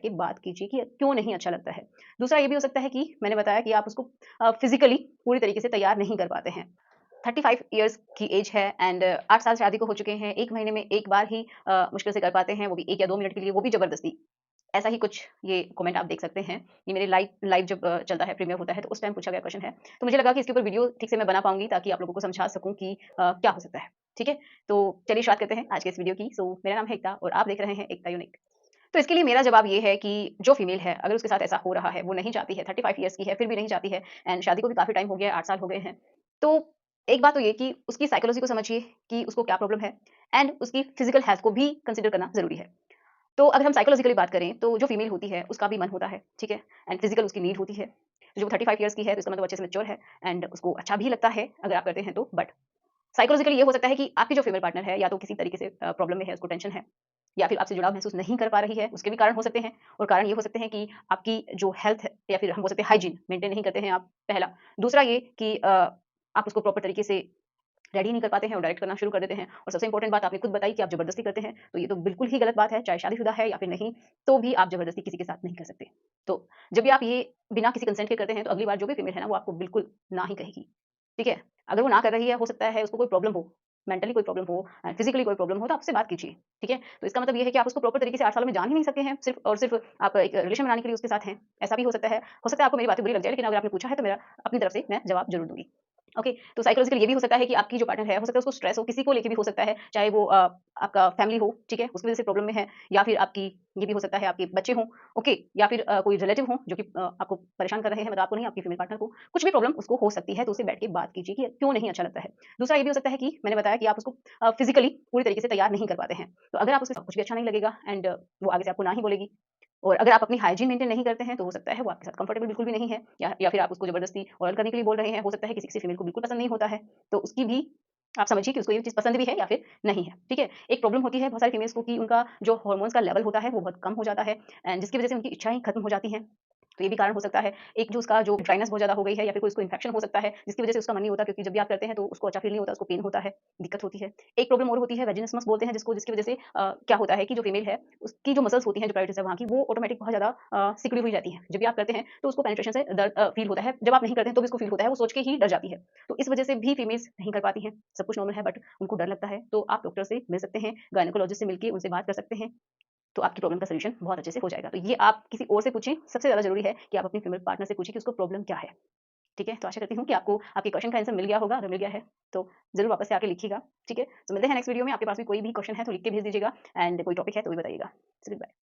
के बात कीजिए कि क्यों नहीं अच्छा लगता है। दूसरा ये भी हो सकता है कि मैंने बताया कि आप उसको फिज़िकली पूरी तरीके से तैयार नहीं कर पाते हैं। 35 इयर्स की एज है एंड 8 साल शादी को हो चुके हैं। 1 महीने में 1 बार ही मुश्किल से कर पाते हैं, वो भी 1 या 2 मिनट के लिए, वो भी ज़बरदस्ती। ऐसा ही कुछ ये कमेंट आप देख सकते हैं। ये मेरे लाइव लाइव जब चलता है, प्रीमियर होता है, तो उस टाइम पूछा गया क्वेश्चन है। तो मुझे लगा कि इसके ऊपर वीडियो ठीक से मैं बना पाऊँगी ताकि आप लोगों को समझा सकूँ कि क्या हो सकता है। ठीक है? तो चलिए शुरुआत करते हैं आज के इस वीडियो की। मेरा नाम है एकता और आप देख रहे हैं एकता यूनिक। तो इसके लिए मेरा जवाब ये है कि जो फीमेल है, अगर उसके साथ ऐसा हो रहा है, वो नहीं चाहती है, 35 इयर्स की है, फिर भी नहीं चाहती है एंड शादी को भी काफ़ी टाइम हो गया है, 8 साल हो गए हैं। तो एक बात तो ये कि उसकी साइकोलॉजी को समझिए कि उसको क्या प्रॉब्लम है एंड उसकी फिज़िकल हेल्थ को भी कंसीडर करना ज़रूरी है। तो अगर हम साइकोलॉजिकली बात करें, तो जो फीमेल होती है, उसका भी मन होता है, ठीक है? एंड फिज़िकल उसकी नीड होती है। जो 35 इयर्स की है, तो इसका मतलब अच्छे से मैच्योर है एंड उसको अच्छा भी लगता है, अगर आप करते हैं तो। बट साइकोलॉजिकली ये हो सकता है कि आपकी जो फीमेल पार्टनर है, या तो किसी तरीके से प्रॉब्लम में है, उसको टेंशन है, या फिर आपसे जुड़ाव महसूस नहीं कर पा रही है, उसके भी कारण हो सकते हैं। और कारण ये हो सकते हैं कि आपकी जो हेल्थ है, या फिर हम बोल सकते हैं हाइजीन मेंटेन नहीं करते हैं आप, पहला। दूसरा ये कि आप उसको प्रॉपर तरीके से रेडी नहीं कर पाते हैं और डायरेक्ट करना शुरू कर देते हैं। और सबसे इंपॉर्टेंट बात आपने खुद बताई कि आप ज़बरदस्ती करते हैं, तो ये तो बिल्कुल ही गलत बात है, चाहे शादीशुदा है या फिर नहीं, तो भी आप ज़बरदस्ती किसी के साथ नहीं कर सकते। तो जब भी आप ये बिना किसी कंसेंट के करते हैं, तो अगली बार जो भी फीमेल है ना, वो आपको बिल्कुल ना ही कहेगी, ठीक है? अगर वो ना कर रही है, हो सकता है उसको कोई प्रॉब्लम हो, मेंटली कोई प्रॉब्लम हो, फिज़िकली कोई प्रॉब्लम हो, तो आप उससे बात कीजिए, ठीक है? तो इसका मतलब ये है कि आप उसको प्रॉपर तरीके से 8 सालों में जान ही नहीं सके हैं, सिर्फ़ और सिर्फ़ आप एक रिलेशन बनाने के लिए उसके साथ हैं, ऐसा भी हो सकता है। हो सकता है आपको मेरी बातें बुरी लग जाए, लेकिन अगर आपने पूछा है, तो मेरा अपनी तरफ से मैं जवाब ज़रूर दूँगी। ओके, तो साइकोलॉजिकल ये भी हो सकता है कि आपकी जो पार्टनर है, हो सकता है उसको स्ट्रेस हो, किसी को लेके भी हो सकता है, चाहे वो आपका फैमिली हो, ठीक है? उसकी वजह से प्रॉब्लम में है, या फिर आपकी ये भी हो सकता है आपके बच्चे हों, ओके, या फिर कोई रिलेटिव हों जो कि आपको परेशान कर रहे हैं, मतलब आपको नहीं, आपकी फीमेल पार्टनर को, कुछ भी प्रॉब्लम उसको हो सकती है, तो उससे बैठ के बात कीजिए कि क्यों नहीं अच्छा लगता है। दूसरा ये भी हो सकता है कि मैंने बताया कि आप उसको फिज़िकली पूरी तरीके से तैयार नहीं कर पाते हैं, तो अगर आप उसके साथ कुछ भी अच्छा नहीं लगेगा एंड वो आगे से आपको ना ही बोलेगी। और अगर आप अपनी हाइजीन मेंटेन नहीं करते हैं, तो हो सकता है वो आपके साथ कंफर्टेबल बिल्कुल भी नहीं है, या फिर आप उसको ज़बरदस्ती ऑयल करने के लिए बोल रहे हैं। हो सकता है किसी-किसी फीमेल को बिल्कुल पसंद नहीं होता है, तो उसकी भी आप समझिए कि उसको ये चीज़ पसंद भी है या फिर नहीं है, ठीक है? एक प्रॉब्लम होती है बहुत सारी फीमेल्स को कि उनका जो हार्मोन्स का लेवल होता है, वो बहुत कम हो जाता है एंड जिसकी वजह से उनकी इच्छाएँ खत्म हो जाती हैं। तो ये भी कारण हो सकता है। एक जो उसका जो ड्राइनेस बहुत ज़्यादा हो गई है, या फिर कोई उसको इन्फेक्शन हो सकता है, जिसकी वजह से उसका मन नहीं होता, क्योंकि जब भी आप करते हैं तो उसको अच्छा फ़ील नहीं होता, उसको पेन होता है, दिक्कत होती है। एक प्रॉब्लम और होती है, वेजिनिस्मस बोलते हैं जिसको, जिसकी वजह से क्या होता है कि जो फीमेल है, उसकी जो मसल्स होती हैं, जो प्राइवेट है वहाँ की, वो ऑटोमेटिक बहुत ज़्यादा सिकुड़ी हुई रहती हैं। जब भी आप करते हैं तो उसको पेनिट्रेशन से दर्द फ़ील होता है। जब आप नहीं करते हैं तो भी उसको फ़ील होता है, वो सोच के ही डर जाती है। तो इस वजह से भी फीमेल्स नहीं कर पाती हैं। सब कुछ नॉर्मल है, बट उनको डर लगता है। तो आप डॉक्टर से मिल सकते हैं, गायनेकोलॉजिस्ट से मिलके उनसे बात कर सकते हैं। तो आपकी प्रॉब्लम का सॉल्यूशन बहुत अच्छे से हो जाएगा। तो ये आप किसी और से पूछें, सबसे ज़्यादा ज़रूरी है कि आप अपनी फीमेल पार्टनर से पूछिए कि उसको प्रॉब्लम क्या है, ठीक है? तो आशा करती हूँ कि आपको आपके क्वेश्चन का आंसर मिल गया होगा, अगर मिल गया है, तो ज़रूर वापस से आके लिखिएगा, ठीक है? तो मिलते हैं नेक्स्ट वीडियो में, आपके पास भी कोई भी क्वेश्चन है तो लिख के भेज दीजिएगा एंड कोई टॉपिक है तो भी बताइएगा। So good bye.